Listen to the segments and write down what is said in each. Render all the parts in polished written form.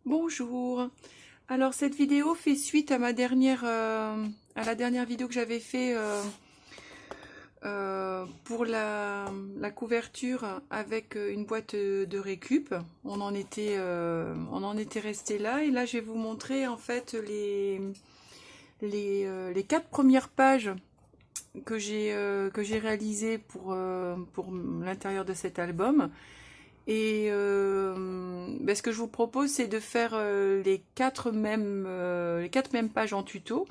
Bonjour. Alors cette vidéo fait suite à ma dernière, à la dernière vidéo que j'avais fait pour la couverture avec une boîte de récup. On en était resté là et là je vais vous montrer en fait les 4 premières pages que j'ai réalisées pour l'intérieur de cet album. Et ben, ce que je vous propose, c'est de faire les quatre mêmes pages en tuto,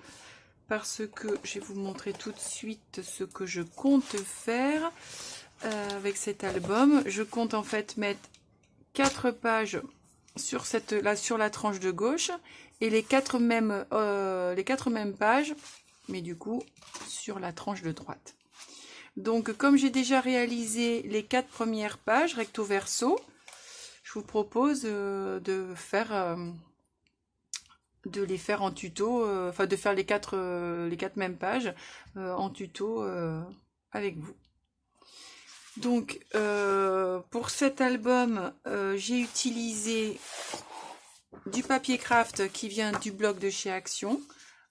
parce que je vais vous montrer tout de suite ce que je compte faire avec cet album. Je compte en fait mettre 4 pages sur sur la tranche de gauche et les quatre mêmes pages, mais du coup sur la tranche de droite. Donc, comme j'ai déjà réalisé les 4 premières pages recto verso, je vous propose de les faire en tuto, enfin de faire les quatre mêmes pages en tuto avec vous. Donc, pour cet album, j'ai utilisé du papier craft qui vient du blog de chez Action.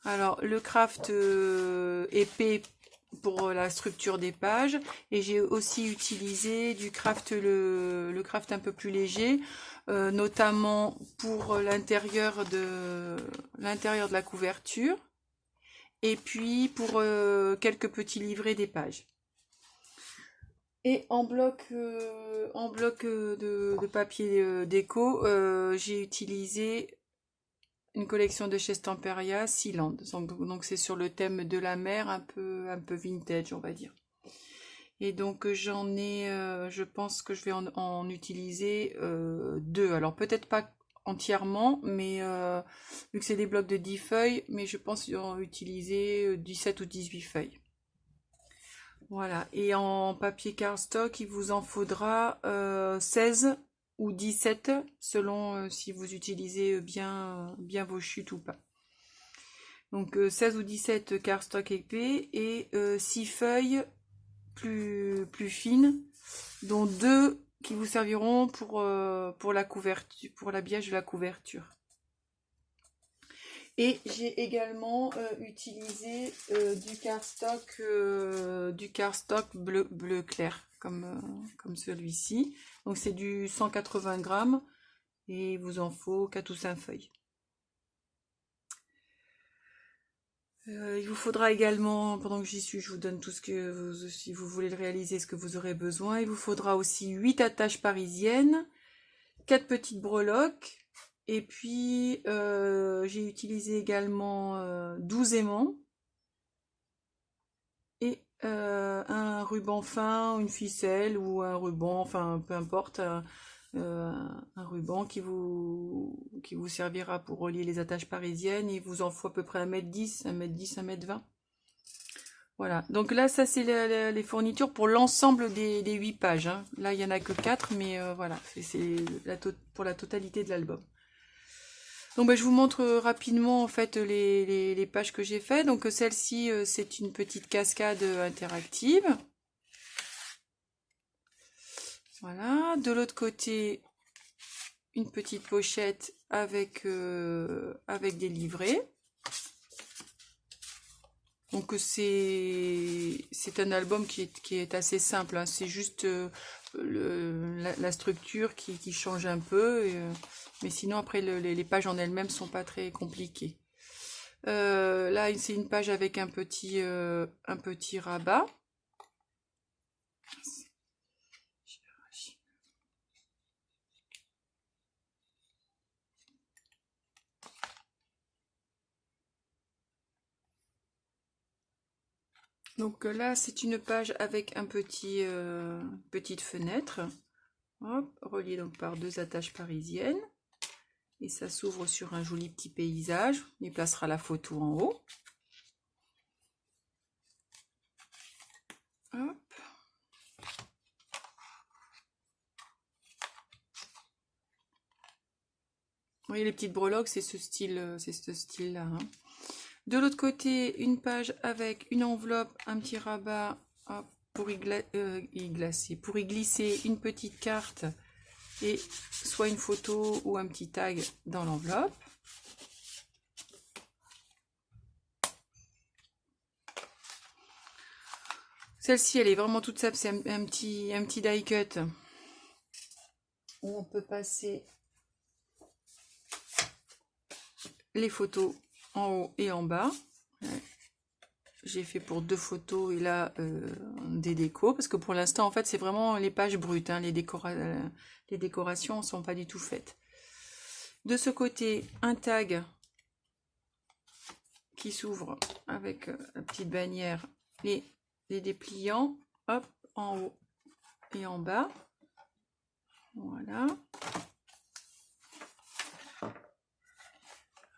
Alors, le craft épais pour la structure des pages, et j'ai aussi utilisé du craft le craft un peu plus léger, notamment pour l'intérieur de la couverture et puis pour quelques petits livrets des pages. Et en bloc de papier déco, j'ai utilisé une collection de chez Stamperia, Sealand. Donc c'est sur le thème de la mer, un peu vintage, on va dire. Et donc j'en ai, je pense que je vais en utiliser 2. Alors peut-être pas entièrement, mais vu que c'est des blocs de 10 feuilles, mais je pense en utiliser 17 ou 18 feuilles. Voilà. Et en papier cardstock, il vous en faudra 16 ou 17 selon si vous utilisez bien vos chutes ou pas. Donc 16 ou 17 cardstock épais et 6 feuilles plus fines, dont 2 qui vous serviront pour la couverture, pour l'habillage de la couverture. Et j'ai également utilisé du cardstock bleu clair, comme celui-ci. Donc c'est du 180 grammes et il vous en faut 4 ou 5 feuilles. Il vous faudra également, pendant que j'y suis, je vous donne tout ce que si vous voulez le réaliser, ce que vous aurez besoin. Il vous faudra aussi 8 attaches parisiennes, 4 petites breloques, et puis j'ai utilisé également 12 aimants et un ruban fin, une ficelle ou un ruban, enfin peu importe, un ruban qui vous servira pour relier les attaches parisiennes. Il vous en faut à peu près 1,10 m, 1,10 m, 1,20 m. Voilà, donc là, ça c'est les fournitures pour l'ensemble des 8 pages. Hein. Là, il n'y en a que 4, mais voilà, c'est pour la totalité de l'album. Donc je vous montre rapidement en fait les pages que j'ai fait. Donc celle-ci, c'est une petite cascade interactive. Voilà, de l'autre côté, une petite pochette avec des livrets. Donc c'est un album qui est assez simple, hein. C'est juste la structure qui change un peu, mais sinon après les pages en elles-mêmes sont pas très compliquées. Là c'est une page avec un petit rabat. Donc là c'est une page avec un petite fenêtre. Hop, reliée donc par 2 attaches parisiennes. Et ça s'ouvre sur un joli petit paysage. On y placera la photo en haut. Hop. Vous voyez les petites breloques, c'est ce style-là. Hein. De l'autre côté, une page avec une enveloppe, un petit rabat hop, pour y glisser une petite carte et soit une photo ou un petit tag dans l'enveloppe. Celle-ci, elle est vraiment toute simple, c'est un petit die cut où on peut passer les photos en haut et en bas. J'ai fait pour 2 photos et là des décos, parce que pour l'instant en fait c'est vraiment les pages brutes, hein, les décorations ne sont pas du tout faites. De ce côté, un tag qui s'ouvre avec la petite bannière et les dépliants, hop, en haut et en bas. Voilà.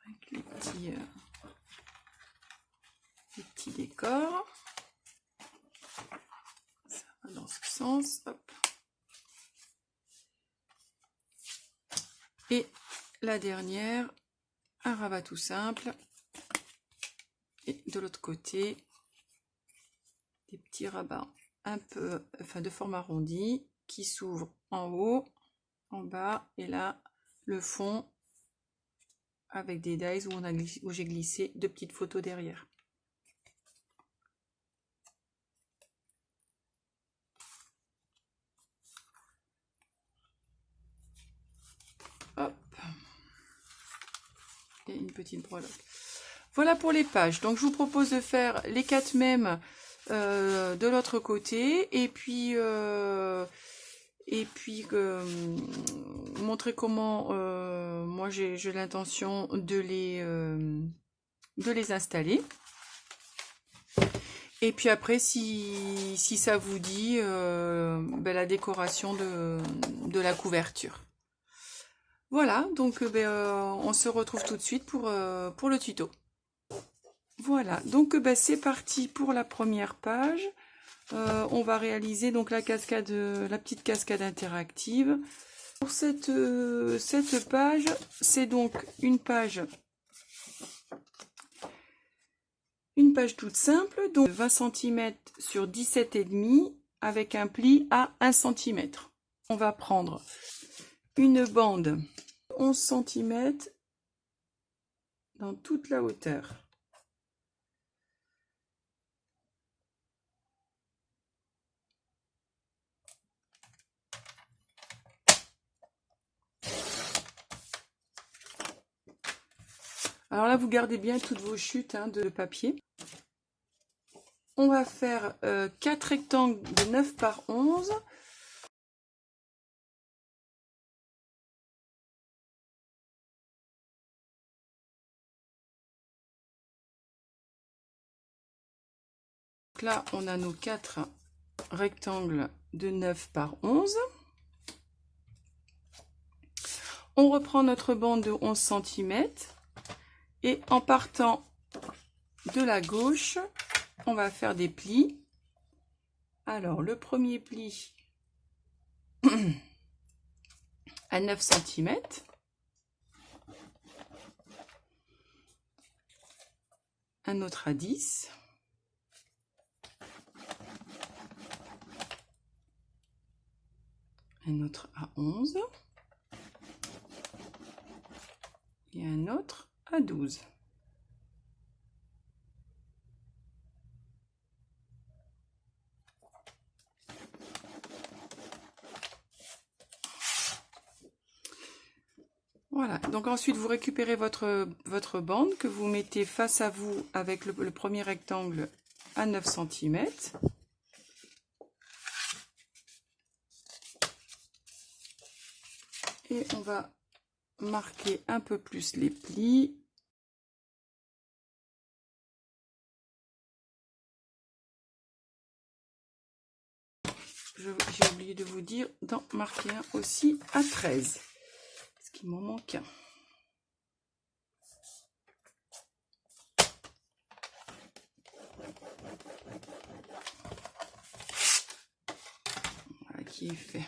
Avec les petits décors. Ça va dans ce sens. Hop. Et la dernière, un rabat tout simple. Et de l'autre côté, des petits rabats un peu, enfin de forme arrondie, qui s'ouvrent en haut, en bas, et là, le fond avec des dies où j'ai glissé 2 petites photos derrière. Hop. Et une petite breloque. Voilà pour les pages. Donc je vous propose de faire les 4 mêmes de l'autre côté et puis montrer comment moi j'ai l'intention de les installer. Et puis après, si ça vous dit, la décoration de la couverture. Voilà, donc on se retrouve tout de suite pour le tuto. Voilà, donc c'est parti pour la première page. On va réaliser donc la petite cascade interactive. Pour cette page, c'est donc une page toute simple, donc 20 cm sur 17,5 avec un pli à 1 cm. On va prendre une bande 11 cm dans toute la hauteur. Alors là, vous gardez bien toutes vos chutes de papier. On va faire 4 rectangles de 9 par 11. Donc là, on a nos 4 rectangles de 9 par 11. On reprend notre bande de 11 cm. Et en partant de la gauche, on va faire des plis. Alors, le premier pli à 9 cm. Un autre à 10. Un autre à 11. Et un autre à 12. Voilà, donc ensuite vous récupérez votre bande que vous mettez face à vous avec le premier rectangle à 9 cm. Et on va marquer un peu plus les plis. J'ai oublié de vous dire d'en marquer un aussi à 13. Parce qu'il m'en manque un. Voilà qui est fait.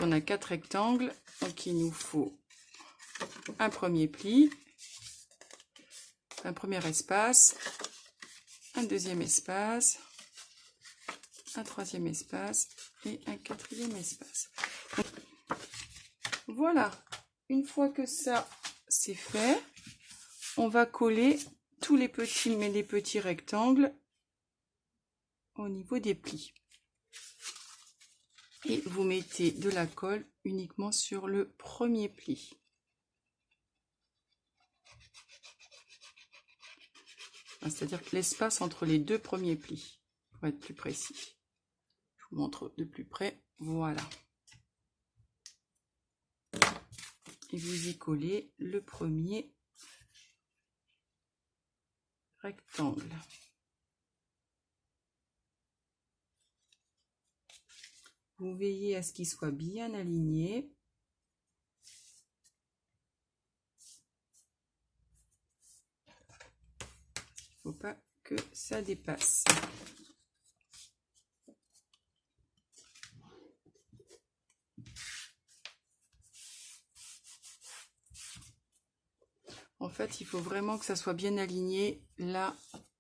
On a 4 rectangles, donc il nous faut un premier pli, un premier espace, un deuxième espace, un troisième espace et un quatrième espace. Voilà, une fois que ça c'est fait, on va coller tous les petits rectangles au niveau des plis. Et vous mettez de la colle uniquement sur le premier pli. C'est-à-dire l'espace entre les deux premiers plis, pour être plus précis. Je vous montre de plus près, voilà. Et vous y collez le premier rectangle. Vous veillez à ce qu'il soit bien aligné. Il ne faut pas que ça dépasse. En fait, il faut vraiment que ça soit bien aligné là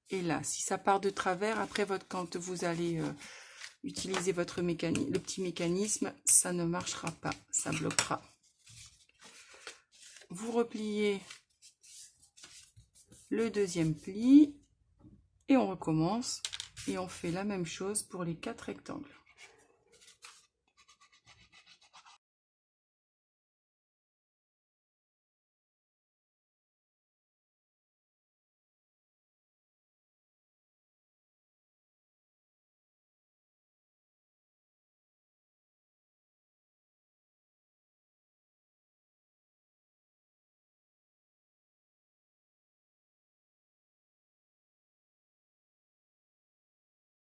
et là. Si ça part de travers, après, quand vous allez utiliser votre mécanisme, le petit mécanisme, ça ne marchera pas, ça bloquera. Vous repliez le deuxième pli et on recommence et on fait la même chose pour les 4 rectangles.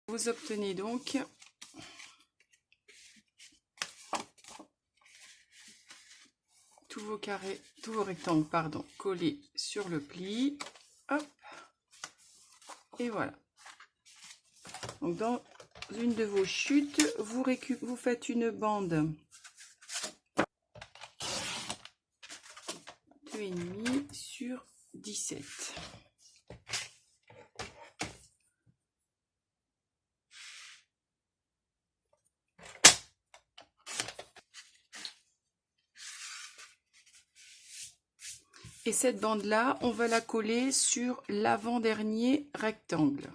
Vous obtenez donc tous vos carrés, tous vos rectangles, pardon, collés sur le pli. Hop. Et voilà. Donc dans une de vos chutes, vous faites une bande de 2,5 sur 17. Et cette bande-là, on va la coller sur l'avant-dernier rectangle.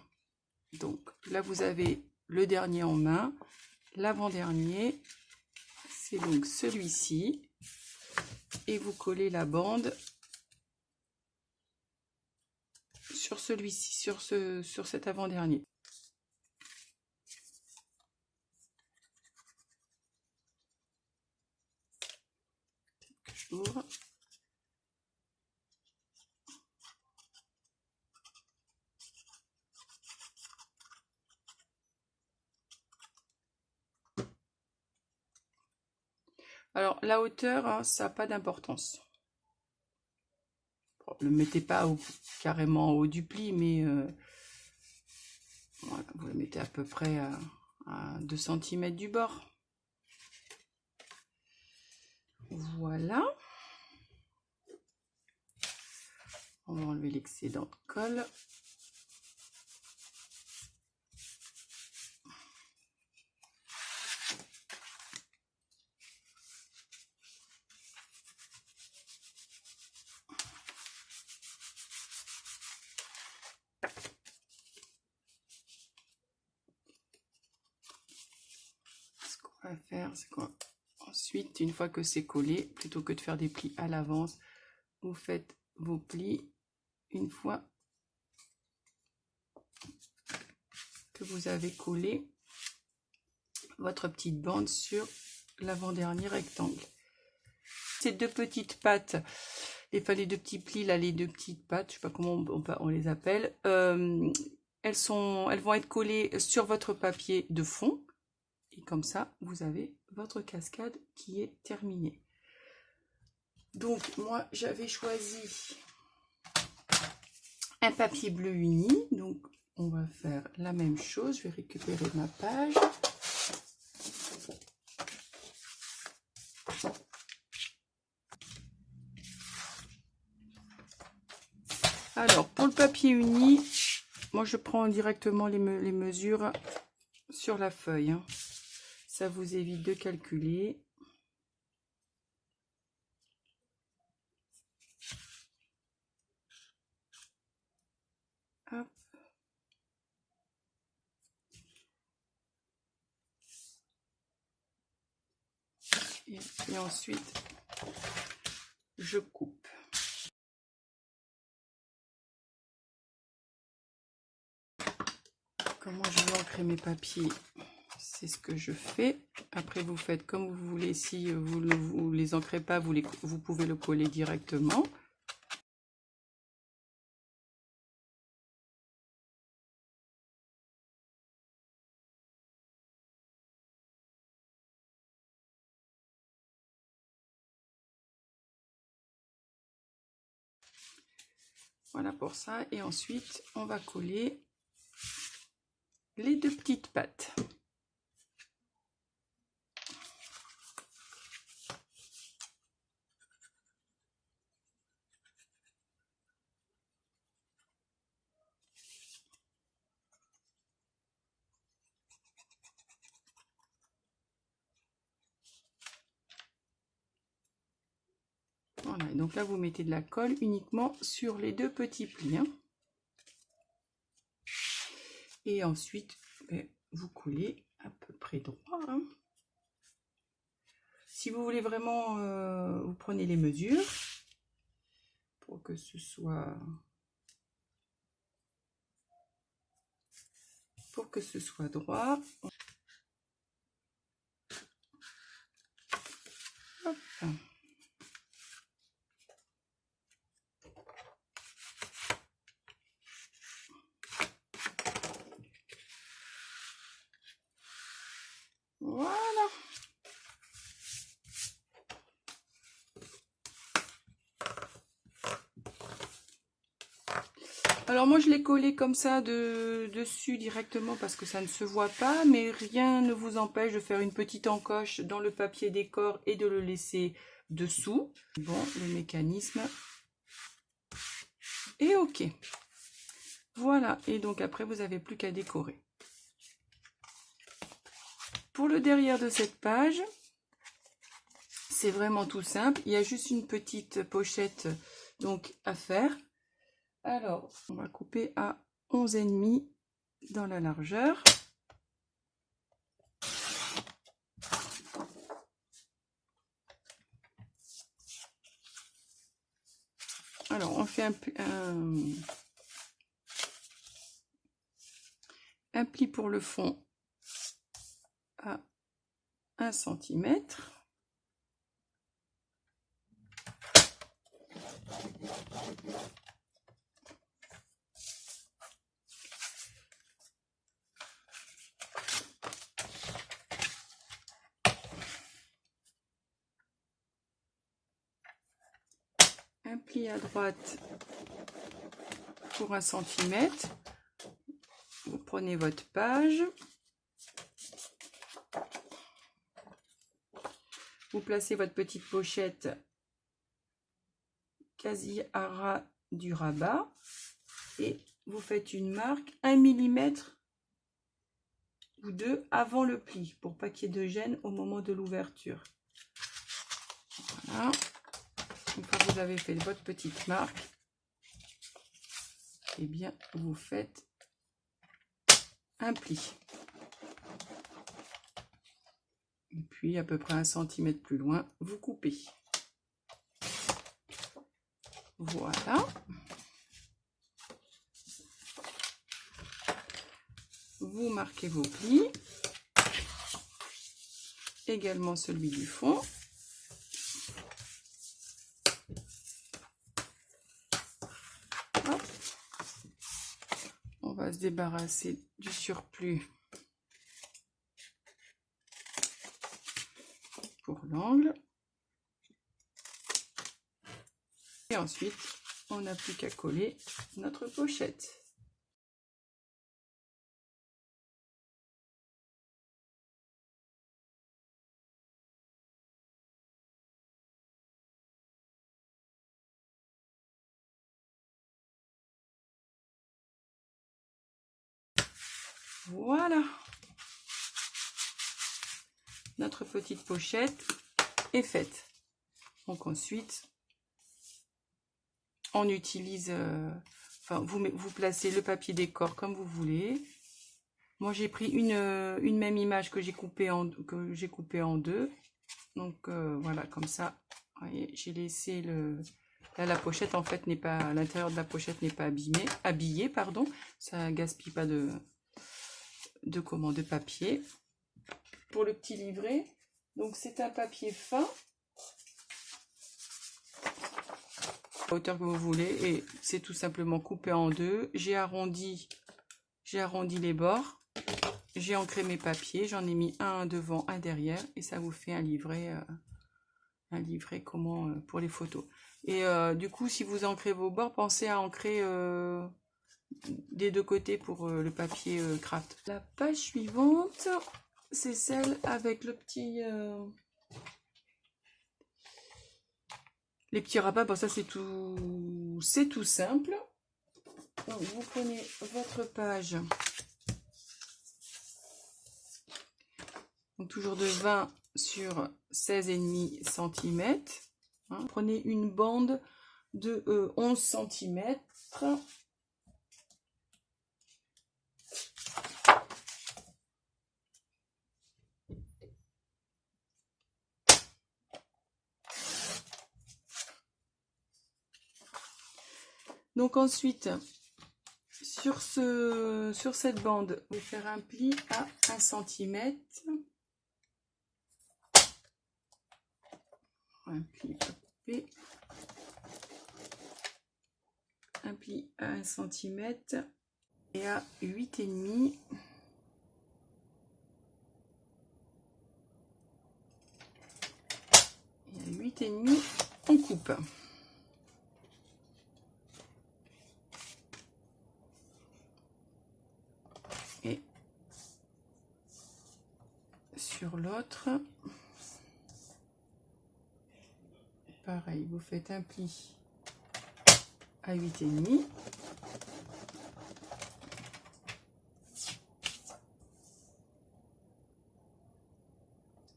Donc là, vous avez le dernier en main. L'avant-dernier, c'est donc celui-ci. Et vous collez la bande sur celui-ci, sur cet avant-dernier. J'ouvre. Alors, la hauteur, hein, ça n'a pas d'importance. Bon, ne le mettez pas carrément au haut du pli, mais voilà, vous le mettez à peu près à 2 cm du bord. Voilà. On va enlever l'excédent de colle. Va faire, c'est quoi? Ensuite, une fois que c'est collé, plutôt que de faire des plis à l'avance, vous faites vos plis une fois que vous avez collé votre petite bande sur l'avant-dernier rectangle. Ces deux petites pattes, les deux petits plis là, les deux petites pattes, je sais pas comment on les appelle, elles vont être collées sur votre papier de fond. Et comme ça, vous avez votre cascade qui est terminée. Donc, moi, j'avais choisi un papier bleu uni. Donc, on va faire la même chose. Je vais récupérer ma page. Alors, Pour le papier uni, moi je prends directement les mesures sur la feuille, hein. Ça vous évite de calculer. Hop. Et ensuite, je coupe. Comment je vais ancrer mes papiers? C'est ce que je fais. Après, vous faites comme vous voulez. Si vous ne les ancrez pas, vous pouvez le coller directement. Voilà pour ça. Et ensuite, on va coller les deux petites pattes. Voilà, et donc là vous mettez de la colle uniquement sur les deux petits plis, hein. Et ensuite vous collez à peu près droit, hein. Si vous voulez vraiment, vous prenez les mesures pour que ce soit droit. Hop. Voilà. Alors moi je l'ai collé comme ça dessus directement parce que ça ne se voit pas, mais rien ne vous empêche de faire une petite encoche dans le papier décor et de le laisser dessous. Bon, le mécanisme est ok. Voilà, et donc après vous n'avez plus qu'à décorer. Pour le derrière de cette page, c'est vraiment tout simple. Il y a juste une petite pochette donc à faire. Alors, on va couper à 11,5 dans la largeur. Alors, on fait un pli pour le fond à 1 cm. Un pli à droite pour 1 cm. Vous prenez votre page. Vous placez votre petite pochette quasi à ras du rabat et vous faites une marque 1 mm ou 2 avant le pli pour pas qu'il y ait de gêne au moment de l'ouverture. Voilà. Une fois que vous avez fait votre petite marque, et bien vous faites un pli. Et puis à peu près 1 cm plus loin, vous coupez. Voilà. Vous marquez vos plis. Également celui du fond. Hop. On va se débarrasser du surplus pour l'angle. Et ensuite, on n'a plus qu'à coller notre pochette. Voilà. Notre petite pochette est faite. Donc ensuite, on utilise, enfin vous placez le papier décor comme vous voulez. Moi j'ai pris une même image que j'ai coupée en deux. Donc voilà, comme ça, voyez, j'ai laissé là la pochette en fait n'est pas, l'intérieur de la pochette n'est pas habillé, pardon. Ça gaspille pas de papier. Pour le petit livret, donc c'est un papier fin. La hauteur que vous voulez et c'est tout simplement coupé en deux. J'ai arrondi les bords, j'ai ancré mes papiers, j'en ai mis un devant, un derrière et ça vous fait un livret comment pour les photos. Et du coup, si vous ancrez vos bords, pensez à ancrer des deux côtés pour le papier craft. La page suivante, c'est celle avec le petit les petits rabats. Bon, ça c'est tout simple. Donc, vous prenez votre page, donc toujours de 20 sur 16,5 cm. Hein. Prenez une bande de 11 cm. Donc ensuite, sur cette bande, vous allez faire un pli à 1 cm. Un pli coupé. Un pli à 1 cm et à 8,5. Et à 8,5, on coupe. Et sur l'autre, pareil, vous faites un pli à 8,5.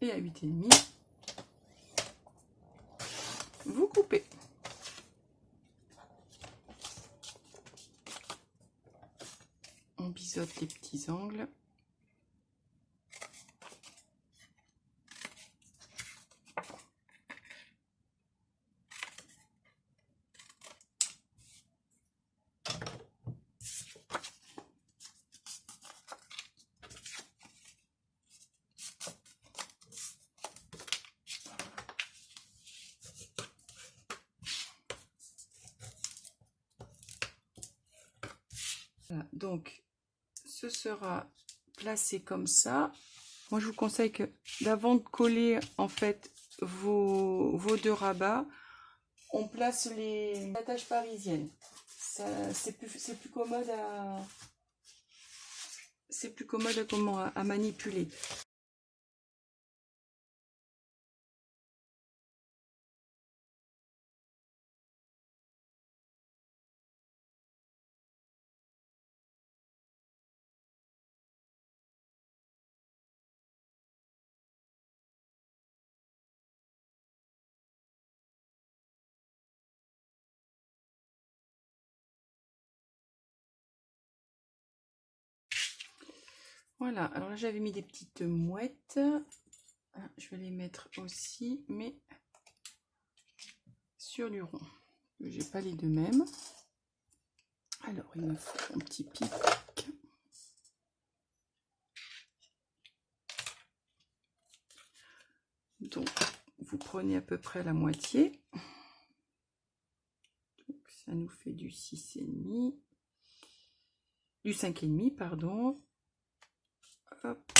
Et à 8,5, vous coupez. On biseaute les petits angles. Voilà, donc ce sera placé comme ça. Moi je vous conseille que d'avant de coller en fait vos deux rabats, on place les attaches parisiennes. C'est plus commode à manipuler. Voilà, alors là j'avais mis des petites mouettes. Je vais les mettre aussi, mais sur du rond. J'ai pas les deux mêmes. Alors il me faut un petit pic. Donc vous prenez à peu près la moitié. Donc, ça nous fait du 6,5. Du 5,5, pardon. Hop.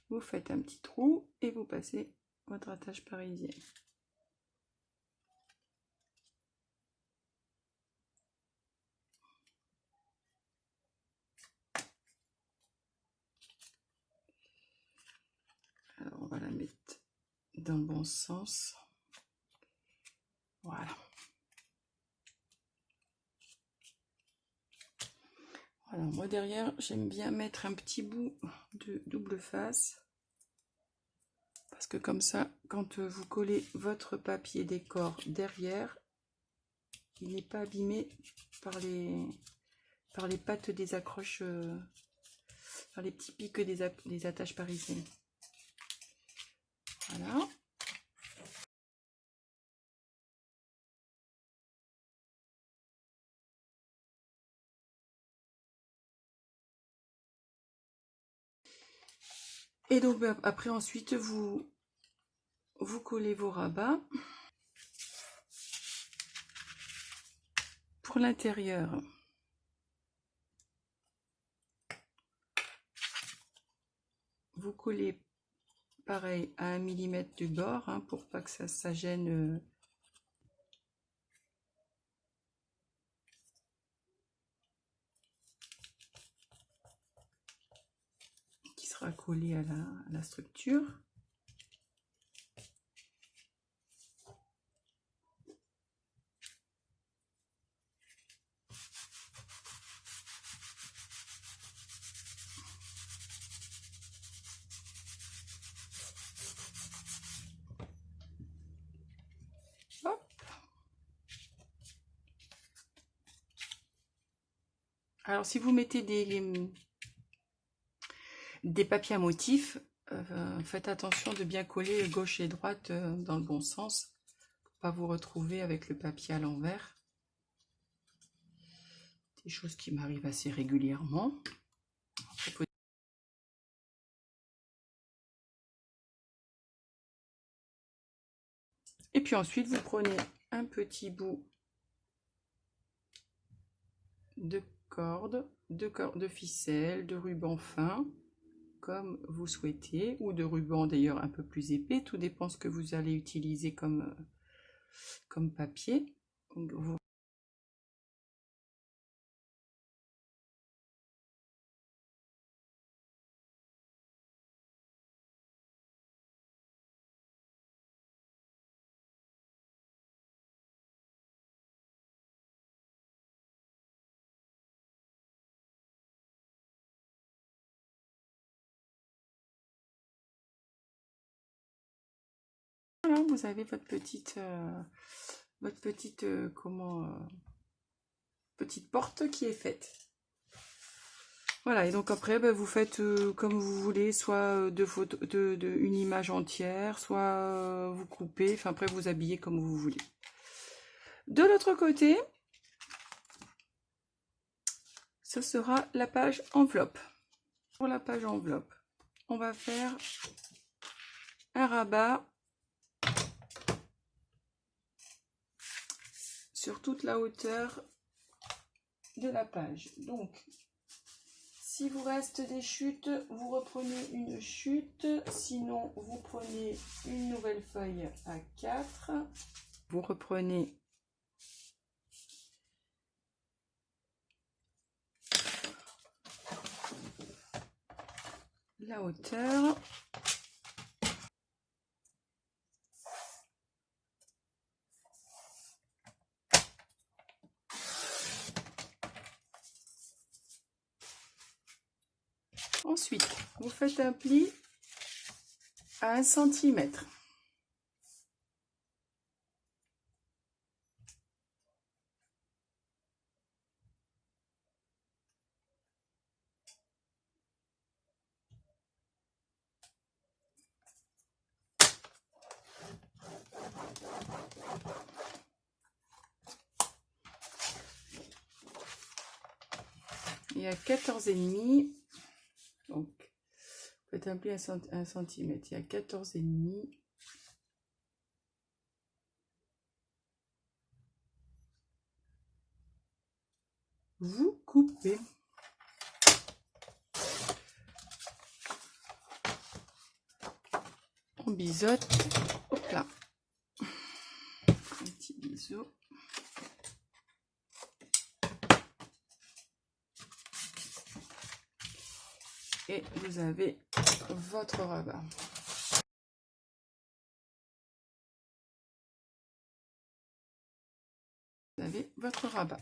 Vous faites un petit trou et vous passez votre attache parisienne. Alors on mettre dans le bon sens. Voilà. Alors moi derrière, j'aime bien mettre un petit bout de double face. Parce que comme ça, quand vous collez votre papier décor derrière, il n'est pas abîmé par les pattes des accroches, par les petits pics des attaches parisiennes. Voilà. Et donc après ensuite vous collez vos rabats. Pour l'intérieur, vous collez pareil à 1 mm du bord, hein, pour pas que ça gêne qui sera collé à la structure. Hop. Alors si vous mettez des papiers à motifs, faites attention de bien coller gauche et droite dans le bon sens, pour pas vous retrouver avec le papier à l'envers. Des choses qui m'arrivent assez régulièrement. Et puis ensuite vous prenez un petit bout de corde, de ficelle, de ruban fin, comme vous souhaitez, ou de ruban d'ailleurs un peu plus épais, tout dépend ce que vous allez utiliser comme papier. Donc, voilà, vous avez votre petite petite porte qui est faite. Voilà, et donc après vous faites comme vous voulez, soit une image entière, soit vous coupez, enfin après vous habillez comme vous voulez. De l'autre côté, ce sera la page enveloppe. Pour la page enveloppe, on va faire un rabat sur toute la hauteur de la page. Donc, si vous reste des chutes, vous reprenez une chute. Sinon, vous prenez une nouvelle feuille à 4. Vous reprenez la hauteur. Ensuite, vous faites un pli à 1 cm. Et à 14,5, donc faites un pli à 1 cm, et à 14,5, vous coupez. On biseaute, hop là, un petit biseau. Et vous avez votre rabat. avez votre rabat.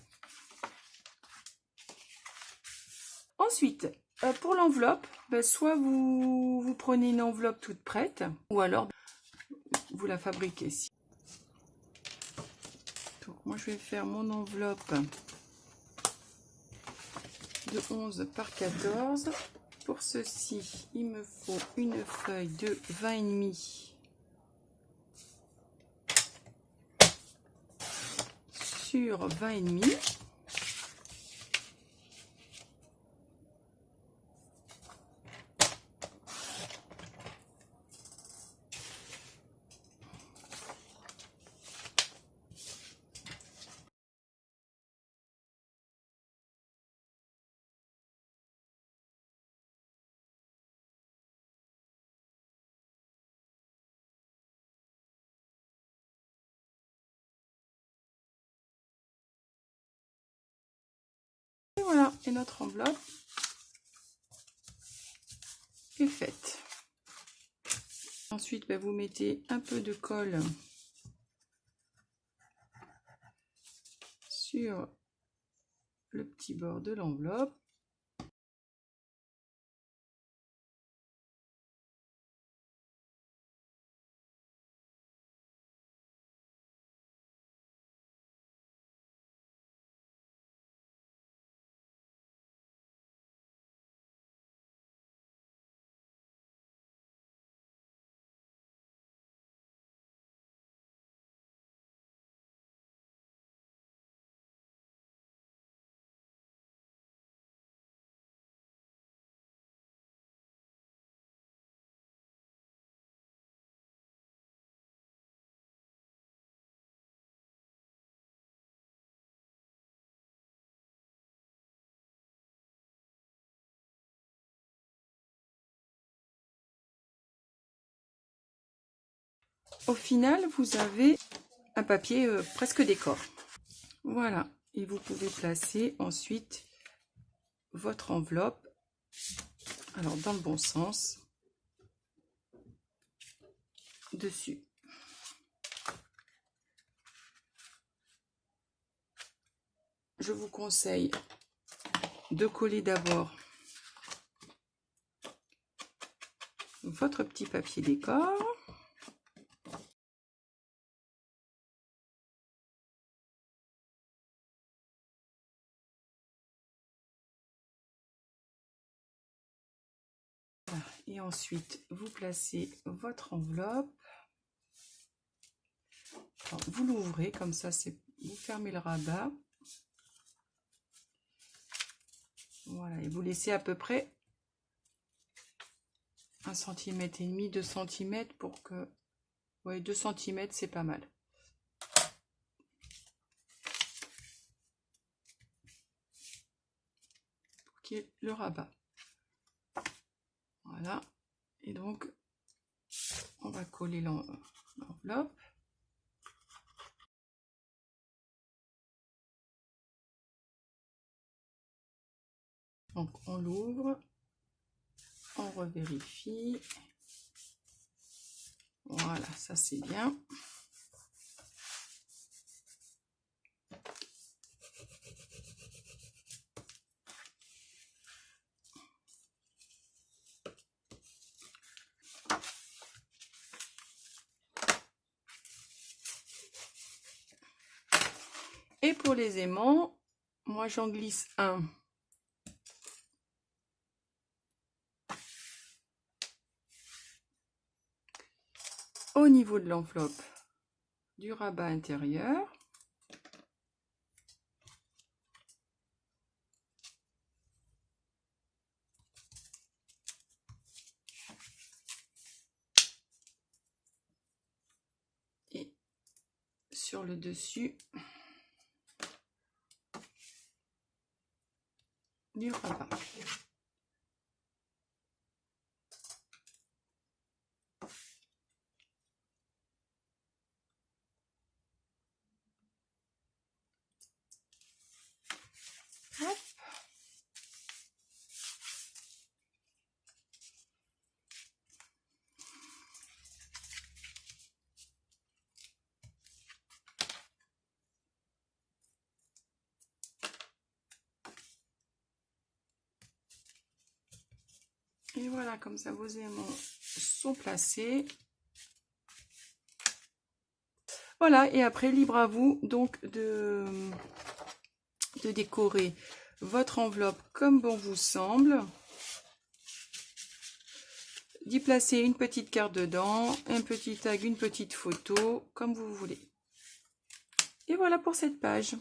Ensuite, pour l'enveloppe, soit vous prenez une enveloppe toute prête, ou alors vous la fabriquez. Donc moi je vais faire mon enveloppe de 11 par 14. Pour ceci, il me faut une feuille de 20,5 sur 20,5. Et voilà, et notre enveloppe est faite. Ensuite, vous mettez un peu de colle sur le petit bord de l'enveloppe. Au final, vous avez un papier presque décor. Voilà, et vous pouvez placer ensuite votre enveloppe, alors dans le bon sens, dessus. Je vous conseille de coller d'abord votre petit papier décor. Et ensuite, vous placez votre enveloppe. Alors, vous l'ouvrez comme ça, vous fermez le rabat. Voilà, et vous laissez à peu près 1,5 cm, 2 cm pour que... Ouais, 2 cm, c'est pas mal. Pour qu'il y ait le rabat. Voilà. Et donc, on va coller l'enveloppe. Donc, on l'ouvre. On revérifie. Voilà, ça c'est bien. Et pour les aimants, moi j'en glisse un au niveau de l'enveloppe du rabat intérieur. Et sur le dessus du rabat. Hop. Et voilà, comme ça vos aimants sont placés. Voilà, et après, libre à vous donc de décorer votre enveloppe comme bon vous semble. D'y placer une petite carte dedans, un petit tag, une petite photo, comme vous voulez. Et voilà pour cette page.